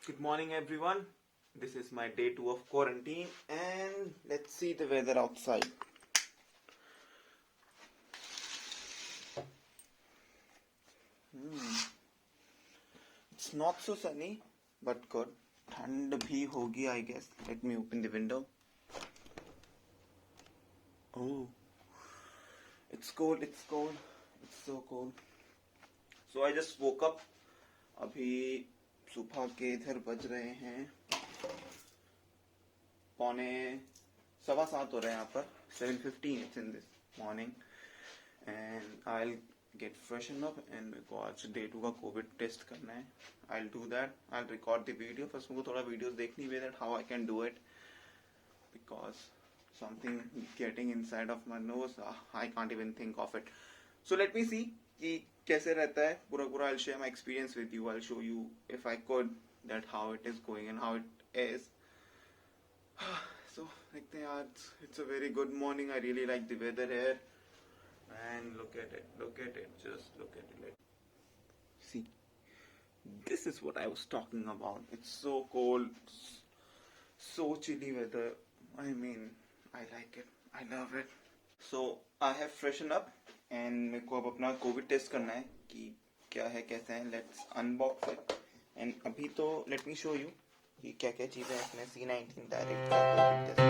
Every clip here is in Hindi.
Good morning, everyone. This is my day 2 of quarantine, and let's see the weather outside. It's not so sunny, but good. ठंड भी होगी, I guess. Let me open the window. Oh, it's cold. It's cold. It's so cold. So I just woke up. अभी सुबह के इधर बज रहे हैं 6:15 हो रहे हैं यहाँ पर 7:15 it's in this morning and I'll get freshen up and मेरे को आज day 2 का कोविड टेस्ट करना है. I'll do that. I'll record the video. First मेरे को थोड़ा वीडियोस देखनी है that how I can do it because something getting inside of my nose. I can't even think of it. So let me see कि कैसे रहता है पूरा. I'll share my experience with you. I'll show you if I could that how it is going and how it is. So देखते हैं यार. It's a very good morning. I really like the weather here. And look at it. Just look at it. See, this is what I was talking about. It's so cold, so chilly weather. I mean, I like it. I love it. So I have freshened up and मेरे को अब अपना कोविड टेस्ट करना है कि क्या है कैसे है. Let's unbox it. And अभी तो let me show you कि क्या क्या चीज़ें हैं इसमें. C19 डायरेक्ट का Covid test.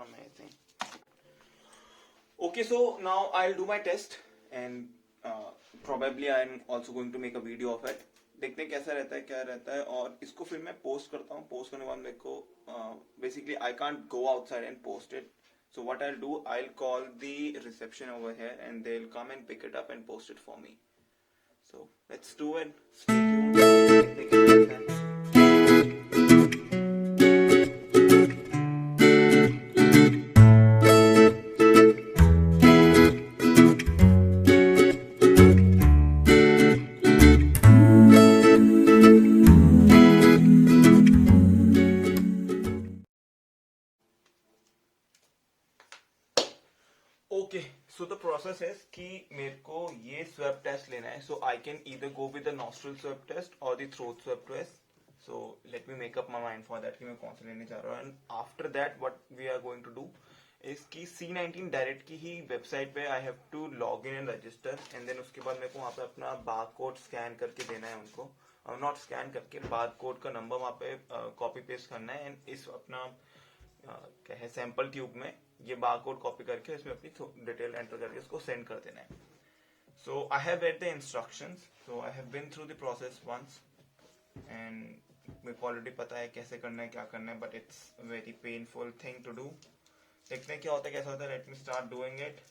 Amazing. Okay, so now I'll do my test and probably I'm also going to make a video of it. देखते हैं कैसा रहता है क्या रहता है और इसको फिर मैं पोस्ट करता हूँ. पोस्ट करने के बाद मेरे को basically I can't go outside and post it. So what I'll do, I'll call the reception over here and they'll come and pick it up and post it for me. So let's do it. Stay tuned. देखते हैं कैसा रहता है. ओके सो द प्रोसेस है कि मेरे को ये स्वेब टेस्ट लेना है. So I can either go with the nostril swab test और the throat swab test. So let me make up my mind for that कि मैं कौन सा लेने जा रहा हूँ. And after that what we are going to do is कि C19 डायरेक्ट की ही वेबसाइट पे I have to log in and register and then उसके बाद मेरे को वहाँ पे अपना बार कोड स्कैन करके देना है उनको. नॉट स्कैन करके, बार कोड का नंबर वहाँ पे कॉपी पेस्ट करना है एंड इस अपना क्या है सैंपल ट्यूब में ये बार कोड कॉपी करके इसमें अपनी डिटेल एंटर करके इसको सेंड कर देना है. So I have read the instructions. So I have been through the process once and मेरे को ऑलरेडी पता है कैसे करना है क्या करना है but it's very painful thing to do. देखते हैं क्या होता है कैसा होता है. Let me start doing it.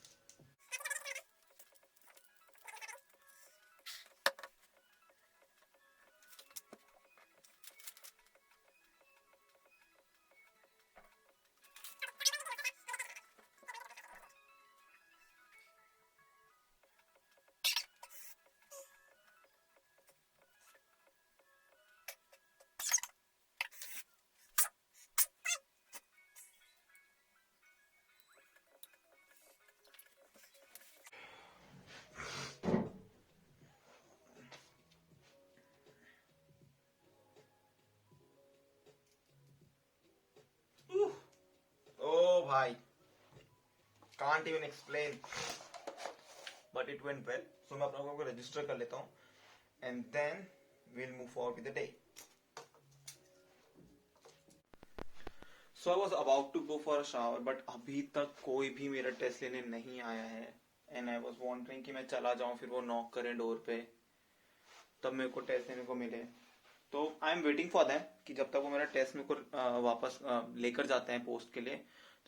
Oh bhai, can't even explain, but it went well. So मैं अपना को रजिस्टर कर लेता हूँ and then we'll move forward with the day. So I was about to go for a shower but अभी तक कोई भी मेरा टेस्ट लेने नहीं आया है and I was wondering कि मैं चला जाऊँ फिर वो नॉक करें डोर पे तब मेरे को टेस्ट लेने को मिले. तो I am waiting for them कि जब तक वो मेरा टेस्ट मेरे को वापस लेकर जाते हैं पोस्ट के लिए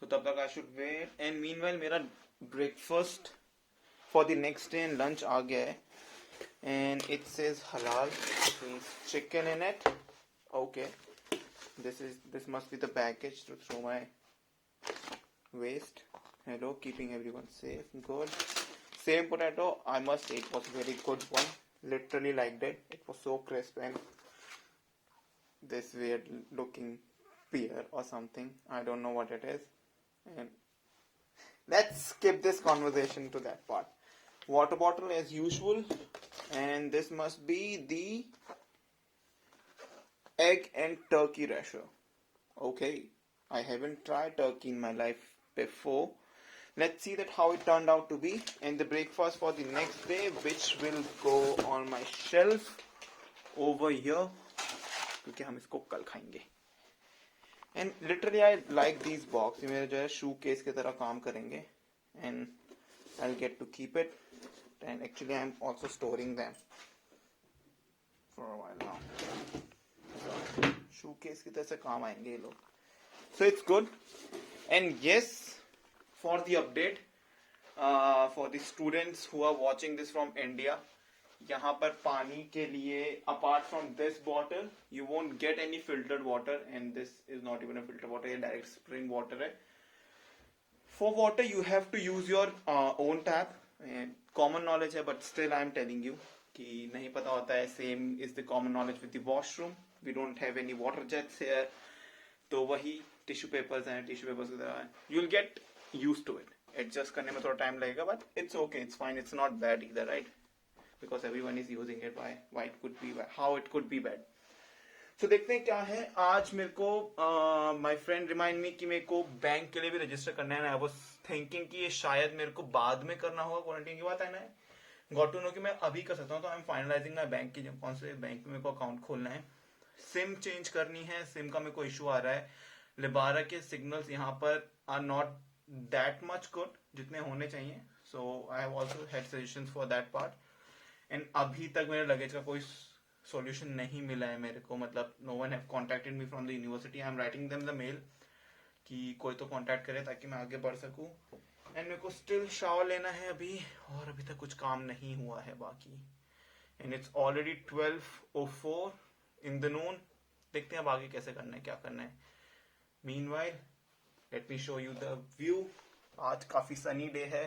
तो तब तक I should wait. And meanwhile मेरा breakfast for the next day and lunch आ गया है. and it says halal, which means chicken in it. Okay, this must be the package to throw my waste. Hello, keeping everyone safe. Good. Same potato, I must say it was a very good one. Literally liked it. It was so crisp and this weird looking pear or something. I don't know what it is. And let's skip this conversation to that part. Water bottle as usual, and this must be the egg and turkey rasher. Okay, I haven't tried turkey in my life before. Let's see that how it turned out to be, and the breakfast for the next day, which will go on my shelf over here, क्योंकि हम इसको कल खाएंगे. And literally I like these box. ये मेरे जो है शू केस की तरह काम करेंगे, and I'll get to keep it. And actually I'm also storing them for a while now. So, shoe case की तरह से काम आएंगे ये लोग. So it's good. And yes, for the update, for the students who are watching this from India, यहाँ पर पानी के लिए apart from this bottle you won't get any filtered water, and this is not even a filtered water, ये direct spring water है. For water you have to use your own tap. Common knowledge है, but still I am telling you कि नहीं पता होता है. Same is the common knowledge with the washroom. We don't have any water jets here, तो वही टिश्यू पेपर्स हैं, टिश्यू पेपर्स की तरह. You'll get used to it. Adjust करने में थोड़ा टाइम लगेगा, but it's okay, it's fine, it's not bad either, right? Because everyone is using it. Why it could be, how it could be bad. So देखते हैं क्या है. आज मेरे को my friend remind me कि मेरे को बैंक के लिए भी रजिस्टर करना है. I was thinking कि ये शायद मेरे को बाद में करना होगा, क्वारंटाइन के बाद. है ना, got to know कि मैं अभी कर सकता हूँ. तो I'm finalizing my बैंक की, कौन से बैंक में मेरे को अकाउंट खोलना है. सिम चेंज करनी है. सिम का मेरे को इशू आ रहा है. लिबारा के सिग्नल्स यहाँ पर are not that much good जितने होने चाहिए. So I have also had suggestions for that part. And अभी तक मेरे लगेज का कोई सॉल्यूशन नहीं मिला है मेरे को. मतलब no one have contacted me from the university. I am writing them the mail कि कोई तो कांटेक्ट करे ताकि मैं आगे बढ़ सकूं. एंड मेरे को स्टिल शावर लेना है अभी, और अभी तक कुछ काम नहीं हुआ है बाकी. And it's already 12:04 in the noon. देखते हैं अब आगे कैसे करना है, क्या करना है. Meanwhile let me show you the view. आज काफी सनी डे है.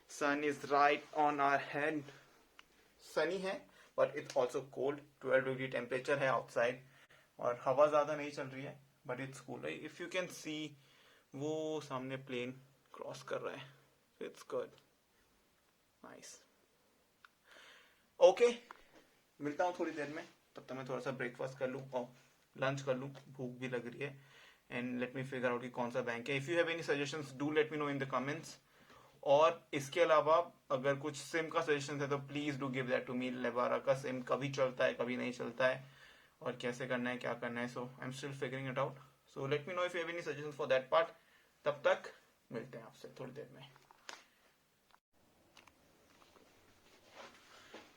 Sun is right on our head. Sunny है but it's also cold. 12 degree temperature है आउटसाइड, और हवा ज्यादा नहीं चल रही है, but it's cool. If you can see, वो सामने प्लेन क्रॉस कर रहा है. It's good, nice. ओके, मिलता हूँ थोड़ी देर में. तब तक मैं थोड़ा सा ब्रेकफास्ट कर लूँ और लंच कर लूँ. भूख भी लग रही है. And let me figure out कि कौन सा बैंक है. If you have any suggestions do let me no in the comments. और इसके अलावा अगर कुछ सिम का सजेशन है तो please do give that to me. Lebara का सिम कभी चलता है, कभी नहीं चलता है, और कैसे करना है, क्या करना है. So I am still figuring it out. So let me know if you have any suggestions for that part. तब तक मिलते हैं आपसे थोड़ी देर में.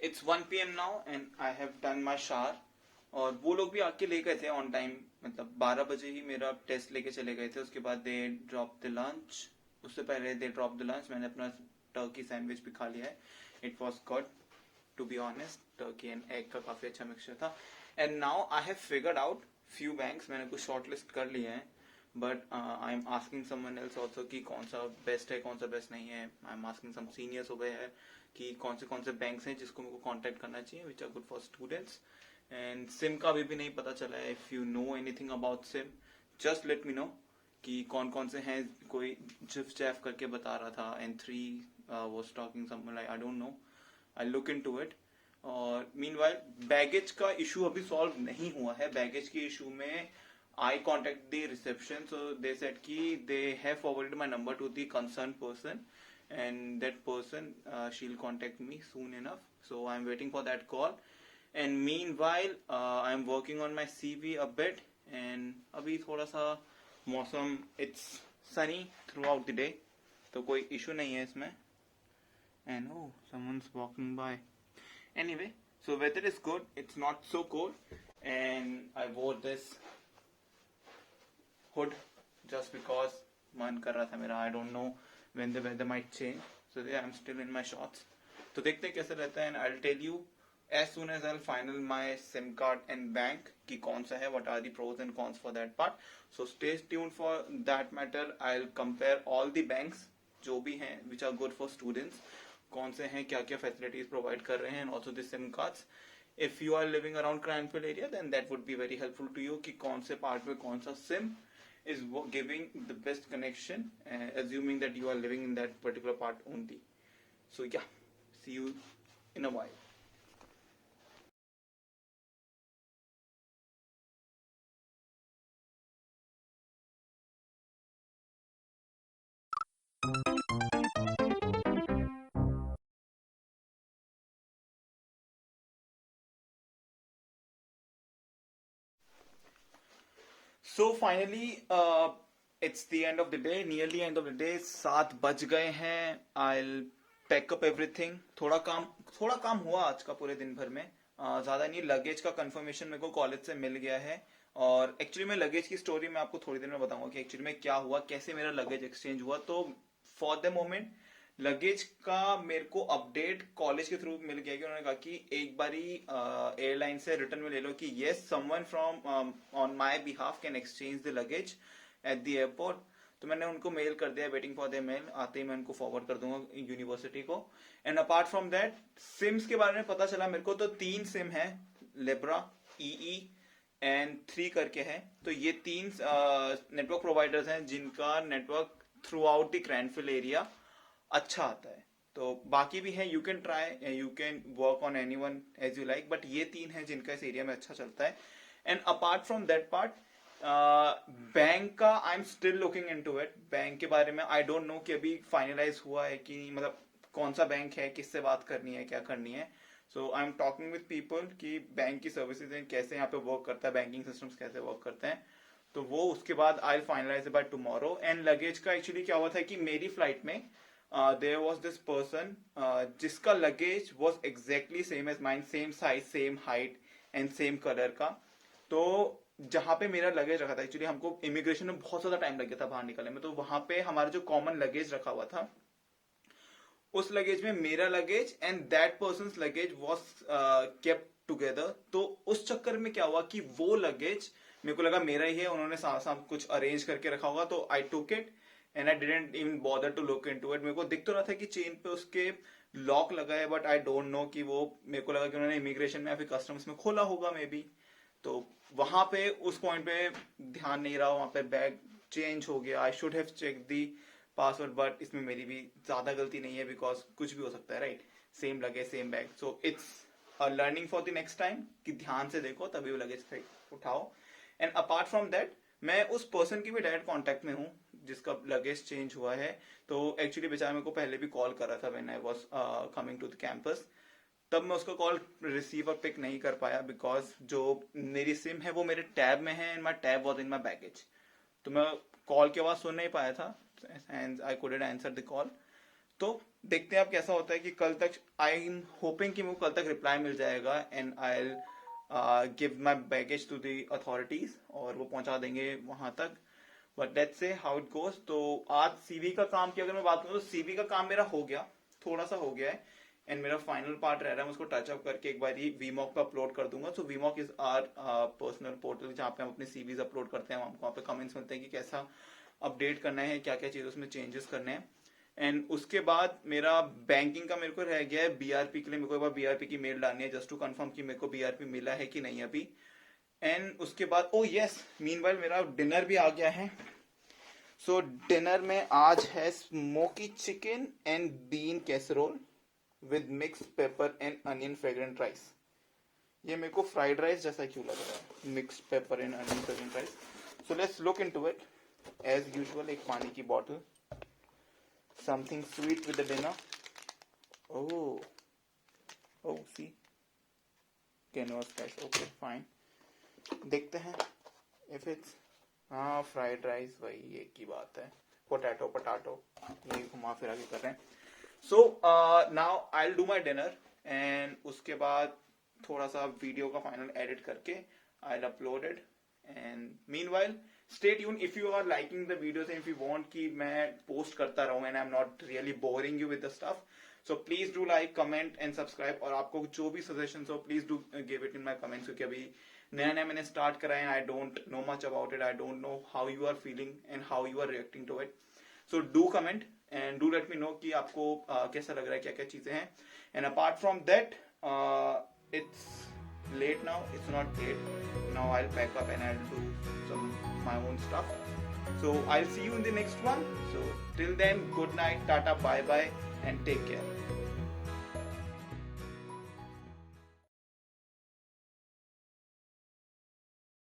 It's 1 PM now and I have done my shower. और वो लोग भी आके ले गए थे ऑन टाइम. मतलब 12 बजे ही मेरा टेस्ट लेके चले गए थे. उसके बाद दे ड्रॉप द लंच. उससे पहले दे ड्रॉप द लंच. मैंने अपना टर्की सैंडविच भी खा लिया है. It was good to be honest. Turkey and egg का काफी अच्छा मिक्सचर था. And now I have figured out few banks. मैंने कुछ शॉर्ट लिस्ट कर लिए हैं, but I am asking someone else also कि कौन सा बेस्ट है, कौन सा बेस्ट नहीं है. I am asking some seniors हो गए हैं कि कौन से बैंक्स हैं जिसको मेरे को कॉन्टेक्ट करना चाहिए, which are good for students. And SIM का अभी भी नहीं पता चला है. If you know anything about SIM, just let me know कि कौन से हैं. कोई जिफ जैफ करके बता रहा था. N3 was talking something like, I don't know. I'll look into it. और मीनवाइल बैगेज का इशू अभी सॉल्व नहीं हुआ है. बैगेज के इशू में I contact the reception, so they said कि they have forwarded my number to the concerned person, and that person she'll contact me soon enough. So I'm waiting for that call. And meanwhile I'm working on my CV a bit. And अभी थोड़ा सा मौसम, it's sunny throughout the day, तो कोई इशू नहीं है इसमें. And oh, someone's walking by. Anyway, so weather is good. It's not so cold. And I wore this hood just because मन कर रहा था मेरा. I don't know when the weather might change. So yeah, I'm still in my shorts. तो देखते हैं कैसे रहता है. And I'll tell you as soon as I'll final my SIM card and bank कि कौन सा है, what are the pros and cons for that part. So stay tuned for that matter. I'll compare all the banks जो भी हैं which are good for students, कौन से हैं, क्या क्या facilities provide कर रहे हैं, and also the SIM cards. If you are living around Cranfield area, then that would be very helpful to you कि कौन से part में कौन सा SIM is giving the best connection, assuming that you are living in that particular part only. So yeah, see you in a while. So finally, it's the end of the day, nearly end of the day. 7 बज गए हैं. I'll pack up everything. थोड़ा काम हुआ आज का पूरे दिन भर में. ज्यादा नहीं. लगेज का कंफर्मेशन मेरे को कॉलेज से मिल गया है. और एक्चुअली मैं लगेज की स्टोरी मैं आपको थोड़ी देर में बताऊंगा कि एक्चुअली में क्या हुआ, कैसे मेरा लगेज एक्सचेंज हुआ. तो फॉर द मोमेंट लगेज का मेरे को अपडेट कॉलेज के थ्रू मिल गया कि उन्होंने कहा कि एक बारी एयरलाइन से रिटर्न में ले लो कि yes someone from on my behalf can exchange the luggage at the airport. तो मैंने उनको मेल कर दिया, वेटिंग फॉर द मेल. आते ही मैं उनको फॉरवर्ड कर दूंगा यूनिवर्सिटी को. And apart from that SIMs के बारे में पता चला मेरे को. तो 3 सिम है, लिब्रा, ईई एंड 3 करके है. तो ये 3 नेटवर्क प्रोवाइडर्स हैं जिनका network throughout the Cranfield area अच्छा आता है. तो बाकी भी है, you can try, you can work on any one as you like, but ये 3 है जिनका इस एरिया में अच्छा चलता है. And apart from that part bank का I am still looking into it. Bank के बारे में आई डोंट नो कि अभी फाइनलाइज हुआ है कि मतलब कौन सा बैंक है, किससे बात करनी है, क्या करनी है. So I am talking with people कि बैंक की सर्विसेज कैसे यहाँ पे वर्क करता है, बैंकिंग सिस्टम्स कैसे वर्क करते हैं. तो वो उसके बाद I will finalise by tomorrow. And luggage का एक्चुअली क्या हुआ था कि मेरी फ्लाइट में there was this person जिसका luggage was exactly same as mine, same size, same height and same color का. तो जहां पे मेरा लगेज रखा था, एक्चुअली हमको इमिग्रेशन में बहुत ज्यादा टाइम लग गया था बाहर निकलने में. तो वहां पे हमारा जो कॉमन लगेज रखा हुआ था, उस लगेज में मेरा luggage and that persons luggage was kept together. तो उस चक्कर में क्या हुआ कि वो लगेज मेरे को लगा मेरा ही है, उन्होंने साथ साथ कुछ अरेंज करके रखा होगा. तो I took it and I didn't even bother to look into it. मेरे को दिख तो रहा था कि चेन पे उसके लॉक लगा है, बट आई डोंट नो कि वो, मेरे को लगा कि उन्होंने इमिग्रेशन में या फिर कस्टम्स में खोला होगा मे बी. तो वहां पे उस पॉइंट पे ध्यान नहीं रहा, वहां पे बैग चेंज हो गया. I should have check the password, but इसमें मेरी भी ज्यादा गलती नहीं है बिकॉज कुछ भी हो सकता है, right. Same luggage same bag. So it's a learning for the next time कि ध्यान से देखो तभी वो लगेज उठाओ. एंड अपार्ट फ्रॉम दैट मैं उस पर्सन की भी डायरेक्ट कांटेक्ट में हूँ जिसका लगेज चेंज हुआ है. तो एक्चुअली बेचारा मेरे को पहले भी कॉल कर रहा था when I was coming to the campus. तब मैं उसका कॉल रिसीव और पिक नहीं कर पाया बिकॉज जो मेरी सिम है वो मेरे टैब में है and my tab was in my baggage. तो मैं कॉल की आवाज सुन नहीं पाया था and I couldn't answer the call. तो देखते हैं अब कैसा होता है कि कल तक, आई एम होपिंग कि मुझे कल तक रिप्लाई मिल जाएगा and I will give my baggage to the authorities और वो पहुंचा देंगे वहां तक. But let's see how it goes. तो आज सीवी का काम की अगर मैं बात करूं तो सीवी का काम मेरा हो गया, थोड़ा सा हो गया है. एंड मेरा फाइनल पार्ट रह रहा है, मैं उसको टच अप करके एक बार वीमॉक पे अपलोड कर दूंगा. सो वीमॉक इज आवर पर्सनल पोर्टल जहाँ पे हम अपने सीवीज अपलोड करते हैं. हमको वहाँ पे कमेंट्स मिलते हैं कि कैसा अपडेट करना है, क्या क्या चीज उसमें चेंजेस करने हैं. एंड उसके बाद मेरा बैंकिंग का मेरे को रह गया है बीआरपी के लिए. मेरे को एक बार बीआरपी की मेल डालनी है जस्ट टू कंफर्म कि मेरे को बीआरपी मिला है कि नहीं अभी. एंड उसके बाद ओ यस, मीनवाइल मेरा डिनर भी आ गया है. सो डिनर में आज है smoky chicken and bean casserole with mix pepper and onion fragrant rice. ये मेरे को फ्राइड राइस जैसा क्यों लग रहा है, mix pepper and onion fragrant rice. So let's look into it. As usual एक पानी की bottle, something sweet with the dinner. Oh see canvas rice. Okay fine, देखते हैं इफ इट्स, हाँ फ्राइड राइस वही एक ही बात है. पोटैटो पटाटो यही घुमा फिरा के कर रहे हैं. So now I will do my dinner and उसके बाद थोड़ा सा वीडियो का फाइनल एडिट करके I will upload it. And meanwhile stay tune if you are liking the videos and if you want कि मैं पोस्ट करता रहूं and I am not really boring you with the stuff. So please do like, comment and subscribe, और आपको जो भी सजेशन हो please do give it in my comments, क्योंकि अभी नया नया मैंने स्टार्ट करा है, I don't know much about it, I don't know how you are feeling and how you are reacting to it. So do comment and do let me know कि आपको कैसा लग रहा है, क्या क्या चीजें हैं. And apart from that, it's late now, it's not late now, I'll pack up and I'll do some my own stuff. So I'll see you in the next one. So till then, good night, tata, bye bye, and take care.